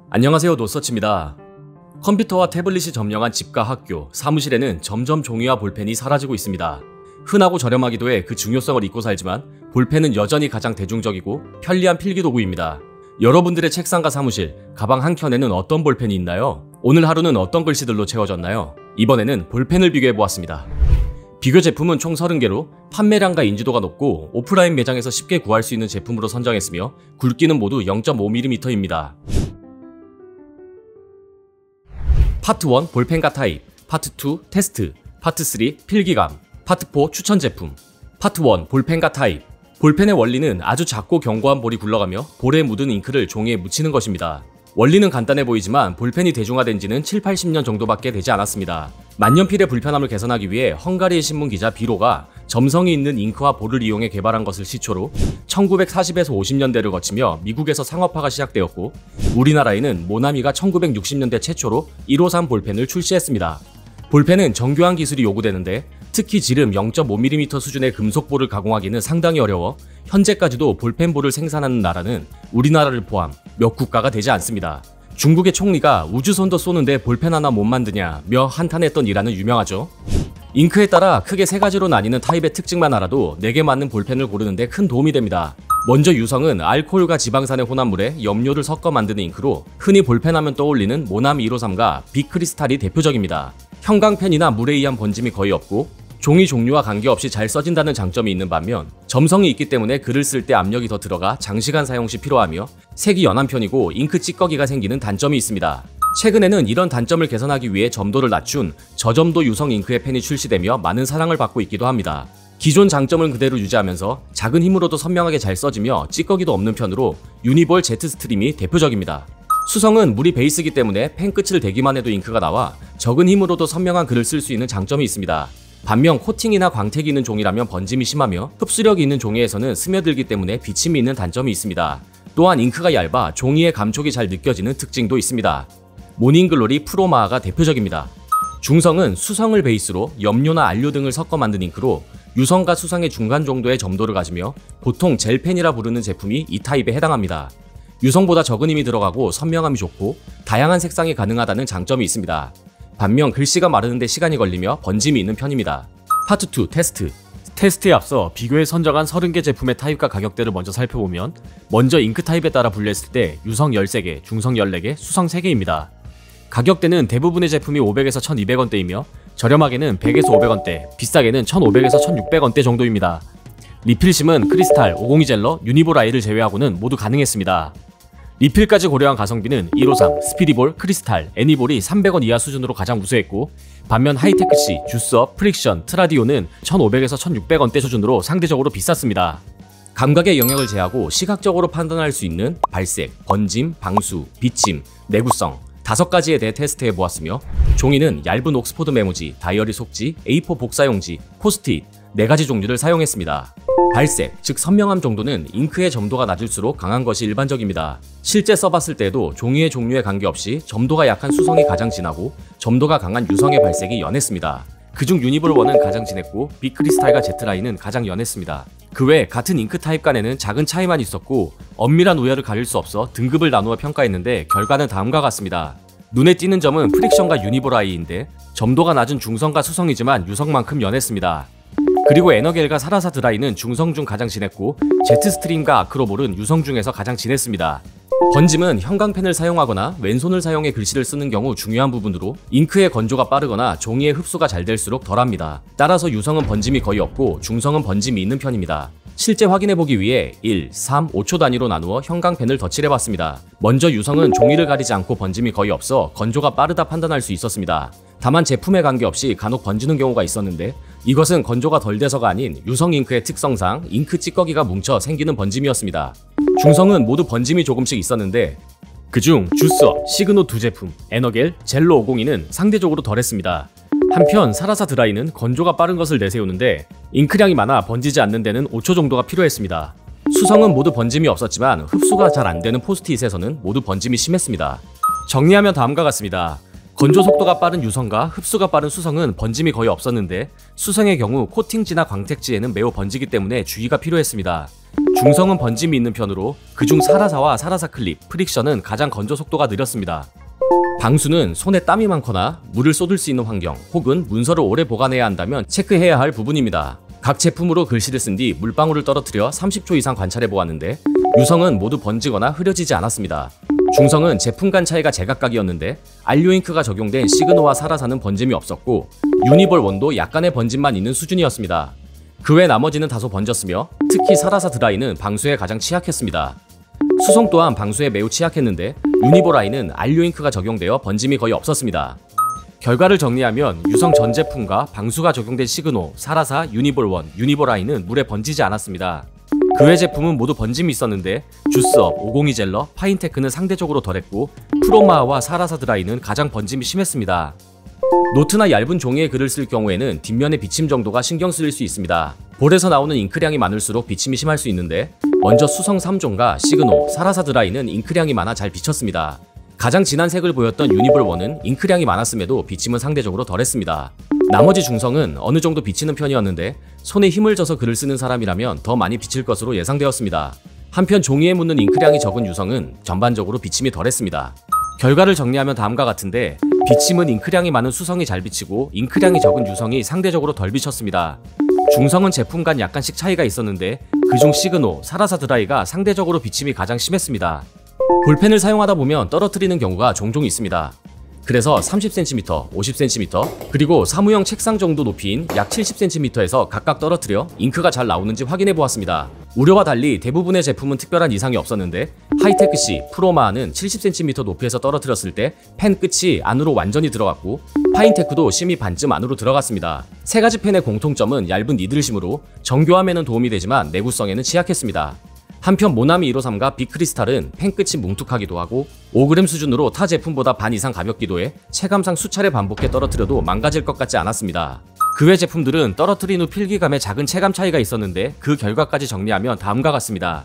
안녕하세요, 노서치입니다. 컴퓨터와 태블릿이 점령한 집과 학교, 사무실에는 점점 종이와 볼펜이 사라지고 있습니다. 흔하고 저렴하기도 해 그 중요성을 잊고 살지만 볼펜은 여전히 가장 대중적이고 편리한 필기도구입니다. 여러분들의 책상과 사무실, 가방 한켠에는 어떤 볼펜이 있나요? 오늘 하루는 어떤 글씨들로 채워졌나요? 이번에는 볼펜을 비교해보았습니다. 비교 제품은 총 30개로 판매량과 인지도가 높고 오프라인 매장에서 쉽게 구할 수 있는 제품으로 선정했으며 굵기는 모두 0.5mm입니다. 파트 1 볼펜과 타입, 파트 2 테스트, 파트 3 필기감, 파트 4 추천 제품. 파트 1 볼펜과 타입. 볼펜의 원리는 아주 작고 견고한 볼이 굴러가며 볼에 묻은 잉크를 종이에 묻히는 것입니다. 원리는 간단해 보이지만 볼펜이 대중화된 지는 7, 80년 정도밖에 되지 않았습니다. 만년필의 불편함을 개선하기 위해 헝가리의 신문 기자 비로가 점성이 있는 잉크와 볼을 이용해 개발한 것을 시초로 1940에서 50년대를 거치며 미국에서 상업화가 시작되었고 우리나라에는 모나미가 1960년대 최초로 153 볼펜을 출시했습니다. 볼펜은 정교한 기술이 요구되는데 특히 지름 0.5mm 수준의 금속볼을 가공하기는 상당히 어려워 현재까지도 볼펜볼을 생산하는 나라는 우리나라를 포함 몇 국가가 되지 않습니다. 중국의 총리가 우주선도 쏘는데 볼펜 하나 못 만드냐며 한탄했던 일화는 유명하죠. 잉크에 따라 크게 3가지로 나뉘는 타입의 특징만 알아도 내게 맞는 볼펜을 고르는데 큰 도움이 됩니다. 먼저 유성은 알코올과 지방산의 혼합물에 염료를 섞어 만드는 잉크로 흔히 볼펜하면 떠올리는 모나미 153과 빅크리스탈이 대표적입니다. 형광펜이나 물에 의한 번짐이 거의 없고 종이 종류와 관계없이 잘 써진다는 장점이 있는 반면 점성이 있기 때문에 글을 쓸 때 압력이 더 들어가 장시간 사용 시 필요하며 색이 연한 편이고 잉크 찌꺼기가 생기는 단점이 있습니다. 최근에는 이런 단점을 개선하기 위해 점도를 낮춘 저점도 유성 잉크의 펜이 출시되며 많은 사랑을 받고 있기도 합니다. 기존 장점을 그대로 유지하면서 작은 힘으로도 선명하게 잘 써지며 찌꺼기도 없는 편으로 유니볼 Z 스트림이 대표적입니다. 수성은 물이 베이스이기 때문에 펜 끝을 대기만 해도 잉크가 나와 적은 힘으로도 선명한 글을 쓸 수 있는 장점이 있습니다. 반면 코팅이나 광택이 있는 종이라면 번짐이 심하며 흡수력이 있는 종이에서는 스며들기 때문에 비침이 있는 단점이 있습니다. 또한 잉크가 얇아 종이의 감촉이 잘 느껴지는 특징도 있습니다. 모닝글로리 프로마하가 대표적입니다. 중성은 수성을 베이스로 염료나 안료 등을 섞어 만든 잉크로 유성과 수성의 중간 정도의 점도를 가지며 보통 젤펜이라 부르는 제품이 이 타입에 해당합니다. 유성보다 적은 힘이 들어가고 선명함이 좋고 다양한 색상이 가능하다는 장점이 있습니다. 반면 글씨가 마르는데 시간이 걸리며 번짐이 있는 편입니다. 파트 2 테스트. 테스트에 앞서 비교해 선정한 30개 제품의 타입과 가격대를 먼저 살펴보면 먼저 잉크 타입에 따라 분류했을 때 유성 13개, 중성 14개, 수성 3개입니다. 가격대는 대부분의 제품이 500에서 1200원대이며 저렴하게는 100에서 500원대, 비싸게는 1500에서 1600원대 정도입니다. 리필심은 크리스탈, 502 젤러, 유니볼 아이를 제외하고는 모두 가능했습니다. 리필까지 고려한 가성비는 153, 스피디볼, 크리스탈, 애니볼이 300원 이하 수준으로 가장 우수했고 반면 하이테크시, 주스업, 프릭션, 트라디오는 1500에서 1600원대 수준으로 상대적으로 비쌌습니다. 감각의 영역을 제하고 시각적으로 판단할 수 있는 발색, 번짐, 방수, 비침, 내구성 5가지에 대해 테스트해 보았으며 종이는 얇은 옥스포드 메모지, 다이어리 속지, A4 복사용지, 포스트잇 4가지 종류를 사용했습니다. 발색, 즉 선명함 정도는 잉크의 점도가 낮을수록 강한 것이 일반적입니다. 실제 써봤을 때도 종이의 종류에 관계없이 점도가 약한 수성이 가장 진하고 점도가 강한 유성의 발색이 연했습니다. 그중 유니볼 1은 가장 진했고 빅크리스탈과 Z라인은 가장 연했습니다. 그 외 같은 잉크 타입 간에는 작은 차이만 있었고 엄밀한 우열을 가릴 수 없어 등급을 나누어 평가했는데 결과는 다음과 같습니다. 눈에 띄는 점은 프릭션과 유니볼 아이인데 점도가 낮은 중성과 수성이지만 유성만큼 연했습니다. 그리고 에너겔과 사라사 드라이는 중성 중 가장 진했고 제트스트림과 아크로볼은 유성 중에서 가장 진했습니다. 번짐은 형광펜을 사용하거나 왼손을 사용해 글씨를 쓰는 경우 중요한 부분으로 잉크의 건조가 빠르거나 종이의 흡수가 잘 될수록 덜합니다. 따라서 유성은 번짐이 거의 없고 중성은 번짐이 있는 편입니다. 실제 확인해보기 위해 1, 3, 5초 단위로 나누어 형광펜을 덧칠해봤습니다. 먼저 유성은 종이를 가리지 않고 번짐이 거의 없어 건조가 빠르다 판단할 수 있었습니다. 다만 제품에 관계없이 간혹 번지는 경우가 있었는데 이것은 건조가 덜 돼서가 아닌 유성 잉크의 특성상 잉크 찌꺼기가 뭉쳐 생기는 번짐이었습니다. 중성은 모두 번짐이 조금씩 있었는데 그중 주스업, 시그노 2제품, 에너겔, 젤로 502는 상대적으로 덜했습니다. 한편 사라사 드라이는 건조가 빠른 것을 내세우는데 잉크량이 많아 번지지 않는 데는 5초 정도가 필요했습니다. 수성은 모두 번짐이 없었지만 흡수가 잘 안되는 포스트잇에서는 모두 번짐이 심했습니다. 정리하면 다음과 같습니다. 건조 속도가 빠른 유성과 흡수가 빠른 수성은 번짐이 거의 없었는데 수성의 경우 코팅지나 광택지에는 매우 번지기 때문에 주의가 필요했습니다. 중성은 번짐이 있는 편으로 그중 사라사와 사라사 클립, 프릭션은 가장 건조 속도가 느렸습니다. 방수는 손에 땀이 많거나 물을 쏟을 수 있는 환경 혹은 문서를 오래 보관해야 한다면 체크해야 할 부분입니다. 각 제품으로 글씨를 쓴 뒤 물방울을 떨어뜨려 30초 이상 관찰해 보았는데 유성은 모두 번지거나 흐려지지 않았습니다. 중성은 제품 간 차이가 제각각이었는데 알료잉크가 적용된 시그노와 사라사는 번짐이 없었고 유니볼 원도 약간의 번짐만 있는 수준이었습니다. 그 외 나머지는 다소 번졌으며 특히 사라사 드라이는 방수에 가장 취약했습니다. 수성 또한 방수에 매우 취약했는데 유니볼 아이는 알료잉크가 적용되어 번짐이 거의 없었습니다. 결과를 정리하면 유성 전 제품과 방수가 적용된 시그노, 사라사, 유니볼 원, 유니볼 아이는 물에 번지지 않았습니다. 그 외 제품은 모두 번짐이 있었는데 주스업, 502 젤러, 파인테크는 상대적으로 덜했고 프로마와 사라사 드라이는 가장 번짐이 심했습니다. 노트나 얇은 종이에 글을 쓸 경우에는 뒷면의 비침 정도가 신경 쓰일 수 있습니다. 볼에서 나오는 잉크량이 많을수록 비침이 심할 수 있는데 먼저 수성 3종과 시그노, 사라사 드라이는 잉크량이 많아 잘 비쳤습니다. 가장 진한 색을 보였던 유니볼 1은 잉크량이 많았음에도 비침은 상대적으로 덜했습니다. 나머지 중성은 어느 정도 비치는 편이었는데 손에 힘을 줘서 글을 쓰는 사람이라면 더 많이 비칠 것으로 예상되었습니다. 한편 종이에 묻는 잉크량이 적은 유성은 전반적으로 비침이 덜했습니다. 결과를 정리하면 다음과 같은데 비침은 잉크량이 많은 수성이 잘 비치고 잉크량이 적은 유성이 상대적으로 덜 비쳤습니다. 중성은 제품 간 약간씩 차이가 있었는데 그중 시그노, 사라사 드라이가 상대적으로 비침이 가장 심했습니다. 볼펜을 사용하다 보면 떨어뜨리는 경우가 종종 있습니다. 그래서 30cm, 50cm, 그리고 사무용 책상 정도 높이인 약 70cm에서 각각 떨어뜨려 잉크가 잘 나오는지 확인해 보았습니다. 우려와 달리 대부분의 제품은 특별한 이상이 없었는데 하이테크C, 프로마는 70cm 높이에서 떨어뜨렸을 때 펜 끝이 안으로 완전히 들어갔고 파인테크도 심이 반쯤 안으로 들어갔습니다. 세 가지 펜의 공통점은 얇은 니들심으로 정교함에는 도움이 되지만 내구성에는 취약했습니다. 한편 모나미 153과 빅크리스탈은 펜 끝이 뭉툭하기도 하고 5g 수준으로 타 제품보다 반 이상 가볍기도 해 체감상 수차례 반복해 떨어뜨려도 망가질 것 같지 않았습니다. 그 외 제품들은 떨어뜨린 후 필기감에 작은 체감 차이가 있었는데 그 결과까지 정리하면 다음과 같습니다.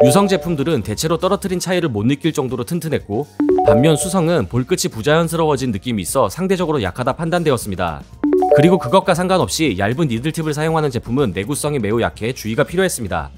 유성 제품들은 대체로 떨어뜨린 차이를 못 느낄 정도로 튼튼했고 반면 수성은 볼끝이 부자연스러워진 느낌이 있어 상대적으로 약하다 판단되었습니다. 그리고 그것과 상관없이 얇은 니들팁을 사용하는 제품은 내구성이 매우 약해 주의가 필요했습니다.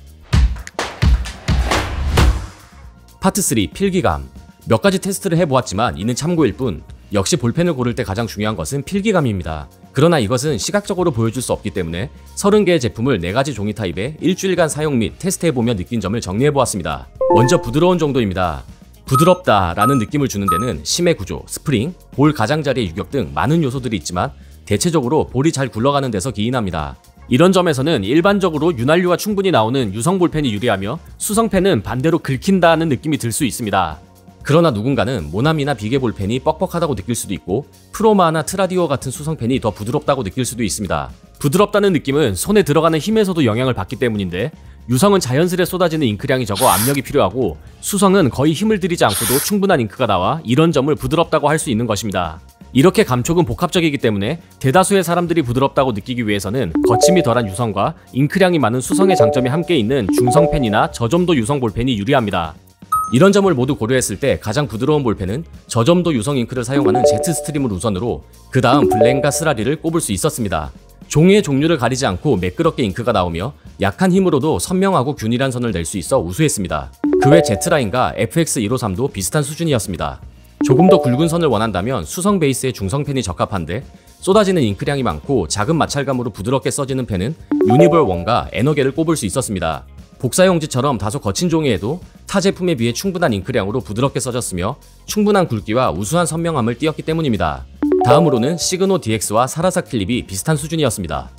파트 3 필기감. 몇 가지 테스트를 해보았지만 이는 참고일 뿐 역시 볼펜을 고를 때 가장 중요한 것은 필기감입니다. 그러나 이것은 시각적으로 보여줄 수 없기 때문에 30개의 제품을 4가지 종이 타입에 일주일간 사용 및 테스트해보며 느낀 점을 정리해보았습니다. 먼저 부드러운 정도입니다. 부드럽다 라는 느낌을 주는 데는 심의 구조, 스프링, 볼 가장자리의 유격 등 많은 요소들이 있지만 대체적으로 볼이 잘 굴러가는 데서 기인합니다. 이런 점에서는 일반적으로 윤활유가 충분히 나오는 유성 볼펜이 유리하며 수성펜은 반대로 긁힌다는 느낌이 들 수 있습니다. 그러나 누군가는 모나미나 비게 볼펜이 뻑뻑하다고 느낄 수도 있고 프로마나 트라디오 같은 수성펜이 더 부드럽다고 느낄 수도 있습니다. 부드럽다는 느낌은 손에 들어가는 힘에서도 영향을 받기 때문인데 유성은 자연스레 쏟아지는 잉크량이 적어 압력이 필요하고 수성은 거의 힘을 들이지 않고도 충분한 잉크가 나와 이런 점을 부드럽다고 할 수 있는 것입니다. 이렇게 감촉은 복합적이기 때문에 대다수의 사람들이 부드럽다고 느끼기 위해서는 거침이 덜한 유성과 잉크량이 많은 수성의 장점이 함께 있는 중성펜이나 저점도 유성 볼펜이 유리합니다. 이런 점을 모두 고려했을 때 가장 부드러운 볼펜은 저점도 유성 잉크를 사용하는 제트스트림을 우선으로 그 다음 블렌과 스라리를 꼽을 수 있었습니다. 종이의 종류를 가리지 않고 매끄럽게 잉크가 나오며 약한 힘으로도 선명하고 균일한 선을 낼 수 있어 우수했습니다. 그 외 Z라인과 FX153도 비슷한 수준이었습니다. 조금 더 굵은 선을 원한다면 수성 베이스의 중성펜이 적합한데 쏟아지는 잉크량이 많고 작은 마찰감으로 부드럽게 써지는 펜은 유니볼 1과 에너겔을 꼽을 수 있었습니다. 복사용지처럼 다소 거친 종이에도 타 제품에 비해 충분한 잉크량으로 부드럽게 써졌으며 충분한 굵기와 우수한 선명함을 띄었기 때문입니다. 다음으로는 시그노 DX와 사라사 클립이 비슷한 수준이었습니다.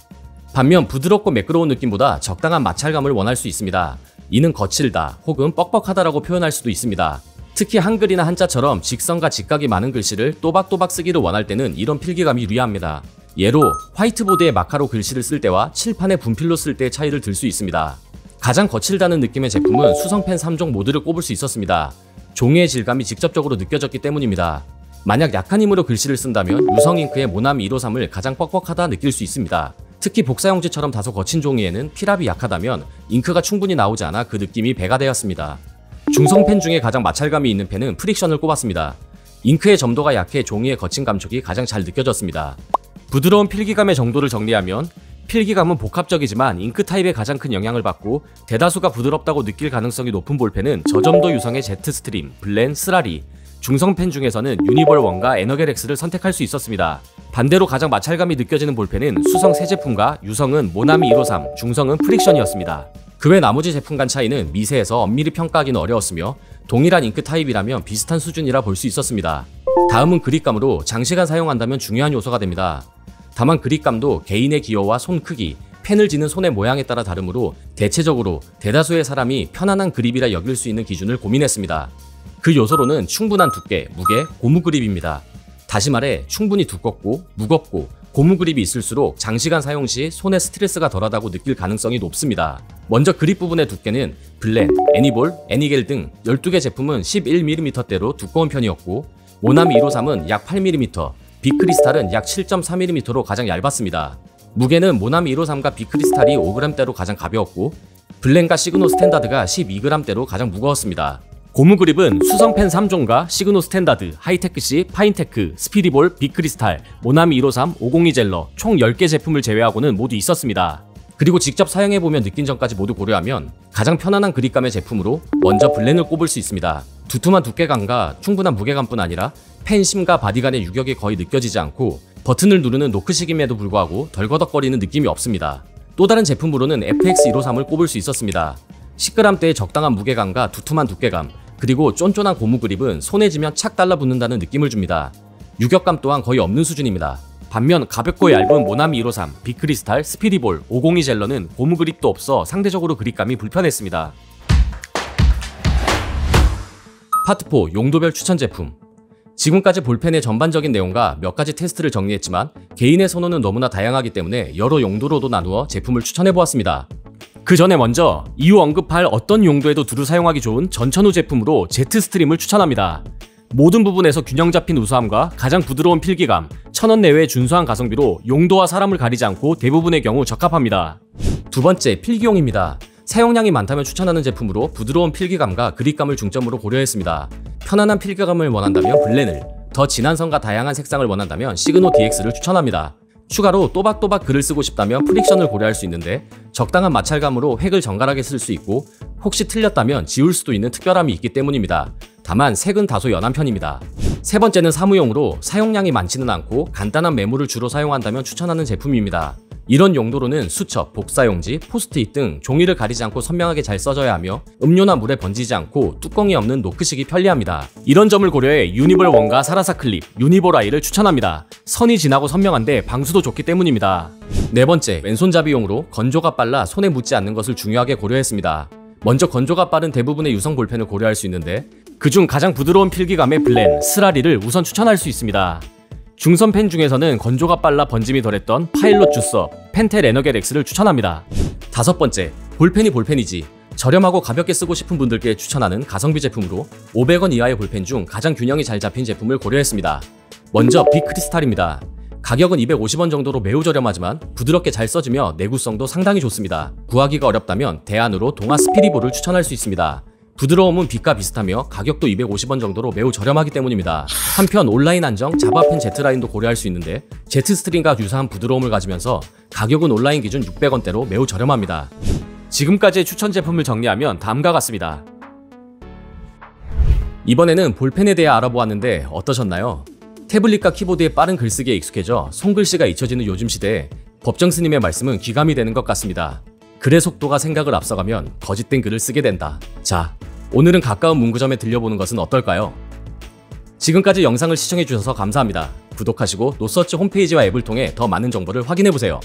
반면 부드럽고 매끄러운 느낌보다 적당한 마찰감을 원할 수 있습니다. 이는 거칠다 혹은 뻑뻑하다라고 표현할 수도 있습니다. 특히 한글이나 한자처럼 직선과 직각이 많은 글씨를 또박또박 쓰기를 원할 때는 이런 필기감이 유리합니다. 예로 화이트보드에 마카로 글씨를 쓸 때와 칠판에 분필로 쓸 때의 차이를 들 수 있습니다. 가장 거칠다는 느낌의 제품은 수성펜 3종 모두를 꼽을 수 있었습니다. 종이의 질감이 직접적으로 느껴졌기 때문입니다. 만약 약한 힘으로 글씨를 쓴다면 유성 잉크의 모나미 153을 가장 뻑뻑하다 느낄 수 있습니다. 특히 복사용지처럼 다소 거친 종이에는 필압이 약하다면 잉크가 충분히 나오지 않아 그 느낌이 배가 되었습니다. 중성펜 중에 가장 마찰감이 있는 펜은 프릭션을 꼽았습니다. 잉크의 점도가 약해 종이의 거친 감촉이 가장 잘 느껴졌습니다. 부드러운 필기감의 정도를 정리하면 필기감은 복합적이지만 잉크 타입에 가장 큰 영향을 받고 대다수가 부드럽다고 느낄 가능성이 높은 볼펜은 저점도 유성의 제트스트림, 블렌, 스라리, 중성 펜 중에서는 유니볼 1과 에너겔 X를 선택할 수 있었습니다. 반대로 가장 마찰감이 느껴지는 볼펜은 수성 새 제품과 유성은 모나미 153, 중성은 프릭션이었습니다. 그 외 나머지 제품 간 차이는 미세해서 엄밀히 평가하기는 어려웠으며 동일한 잉크 타입이라면 비슷한 수준이라 볼 수 있었습니다. 다음은 그립감으로 장시간 사용한다면 중요한 요소가 됩니다. 다만 그립감도 개인의 기호와 손 크기, 펜을 쥐는 손의 모양에 따라 다르므로 대체적으로 대다수의 사람이 편안한 그립이라 여길 수 있는 기준을 고민했습니다. 그 요소로는 충분한 두께, 무게, 고무 그립입니다. 다시 말해 충분히 두껍고 무겁고 고무 그립이 있을수록 장시간 사용 시 손에 스트레스가 덜하다고 느낄 가능성이 높습니다. 먼저 그립 부분의 두께는 블렌, 애니볼, 애니겔 등 12개 제품은 11mm대로 두꺼운 편이었고 모나미 153은 약 8mm, 빅크리스탈은 약 7.4mm로 가장 얇았습니다. 무게는 모나미 153과 빅크리스탈이 5g대로 가장 가벼웠고 블렌과 시그노 스탠다드가 12g대로 가장 무거웠습니다. 고무 그립은 수성펜 3종과 시그노 스탠다드, 하이테크시, 파인테크, 스피디볼, 빅크리스탈, 모나미 153, 502 젤러 총 10개 제품을 제외하고는 모두 있었습니다. 그리고 직접 사용해보면 느낀 점까지 모두 고려하면 가장 편안한 그립감의 제품으로 먼저 블렌을 꼽을 수 있습니다. 두툼한 두께감과 충분한 무게감뿐 아니라 펜 심과 바디 간의 유격이 거의 느껴지지 않고 버튼을 누르는 노크식임에도 불구하고 덜거덕거리는 느낌이 없습니다. 또 다른 제품으로는 FX153을 꼽을 수 있었습니다. 10g대의 적당한 무게감과 두툼한 두께감, 그리고 쫀쫀한 고무 그립은 손에 쥐면 착 달라붙는다는 느낌을 줍니다. 유격감 또한 거의 없는 수준입니다. 반면 가볍고 얇은 모나미 153, 빅크리스탈, 스피디볼, 502 젤러는 고무 그립도 없어 상대적으로 그립감이 불편했습니다. 파트 4 용도별 추천 제품. 지금까지 볼펜의 전반적인 내용과 몇 가지 테스트를 정리했지만 개인의 선호는 너무나 다양하기 때문에 여러 용도로도 나누어 제품을 추천해보았습니다. 그 전에 먼저 이후 언급할 어떤 용도에도 두루 사용하기 좋은 전천후 제품으로 제트스트림을 추천합니다. 모든 부분에서 균형 잡힌 우수함과 가장 부드러운 필기감, 1000원 내외의 준수한 가성비로 용도와 사람을 가리지 않고 대부분의 경우 적합합니다. 두 번째, 필기용입니다. 사용량이 많다면 추천하는 제품으로 부드러운 필기감과 그립감을 중점으로 고려했습니다. 편안한 필기감을 원한다면 블렌을, 더 진한 선과 다양한 색상을 원한다면 시그노 DX를 추천합니다. 추가로 또박또박 글을 쓰고 싶다면 프릭션을 고려할 수 있는데 적당한 마찰감으로 획을 정갈하게 쓸 수 있고 혹시 틀렸다면 지울 수도 있는 특별함이 있기 때문입니다. 다만 색은 다소 연한 편입니다. 세 번째는 사무용으로 사용량이 많지는 않고 간단한 메모를 주로 사용한다면 추천하는 제품입니다. 이런 용도로는 수첩, 복사용지, 포스트잇 등 종이를 가리지 않고 선명하게 잘 써져야 하며 음료나 물에 번지지 않고 뚜껑이 없는 노크식이 편리합니다. 이런 점을 고려해 유니볼 1과 사라사 클립, 유니볼 I를 추천합니다. 선이 진하고 선명한데 방수도 좋기 때문입니다. 네 번째, 왼손잡이용으로 건조가 빨라 손에 묻지 않는 것을 중요하게 고려했습니다. 먼저 건조가 빠른 대부분의 유성 볼펜을 고려할 수 있는데 그중 가장 부드러운 필기감의 블렌, 스라리를 우선 추천할 수 있습니다. 중선 펜 중에서는 건조가 빨라 번짐이 덜했던 파일럿 주서, 펜텔 에너겔 X를 추천합니다. 다섯 번째, 볼펜이 볼펜이지 저렴하고 가볍게 쓰고 싶은 분들께 추천하는 가성비 제품으로 500원 이하의 볼펜 중 가장 균형이 잘 잡힌 제품을 고려했습니다. 먼저 빅크리스탈입니다. 가격은 250원 정도로 매우 저렴하지만 부드럽게 잘 써지며 내구성도 상당히 좋습니다. 구하기가 어렵다면 대안으로 동아 스피디볼을 추천할 수 있습니다. 부드러움은 빛과 비슷하며 가격도 250원 정도로 매우 저렴하기 때문입니다. 한편 온라인 안정, 자바펜 Z라인도 고려할 수 있는데 제트스트림과 유사한 부드러움을 가지면서 가격은 온라인 기준 600원대로 매우 저렴합니다. 지금까지의 추천 제품을 정리하면 다음과 같습니다. 이번에는 볼펜에 대해 알아보았는데 어떠셨나요? 태블릿과 키보드의 빠른 글쓰기에 익숙해져 손글씨가 잊혀지는 요즘 시대에 법정 스님의 말씀은 귀감이 되는 것 같습니다. 글의 속도가 생각을 앞서가면 거짓된 글을 쓰게 된다. 자, 오늘은 가까운 문구점에 들려보는 것은 어떨까요? 지금까지 영상을 시청해주셔서 감사합니다. 구독하시고 노서치 홈페이지와 앱을 통해 더 많은 정보를 확인해보세요.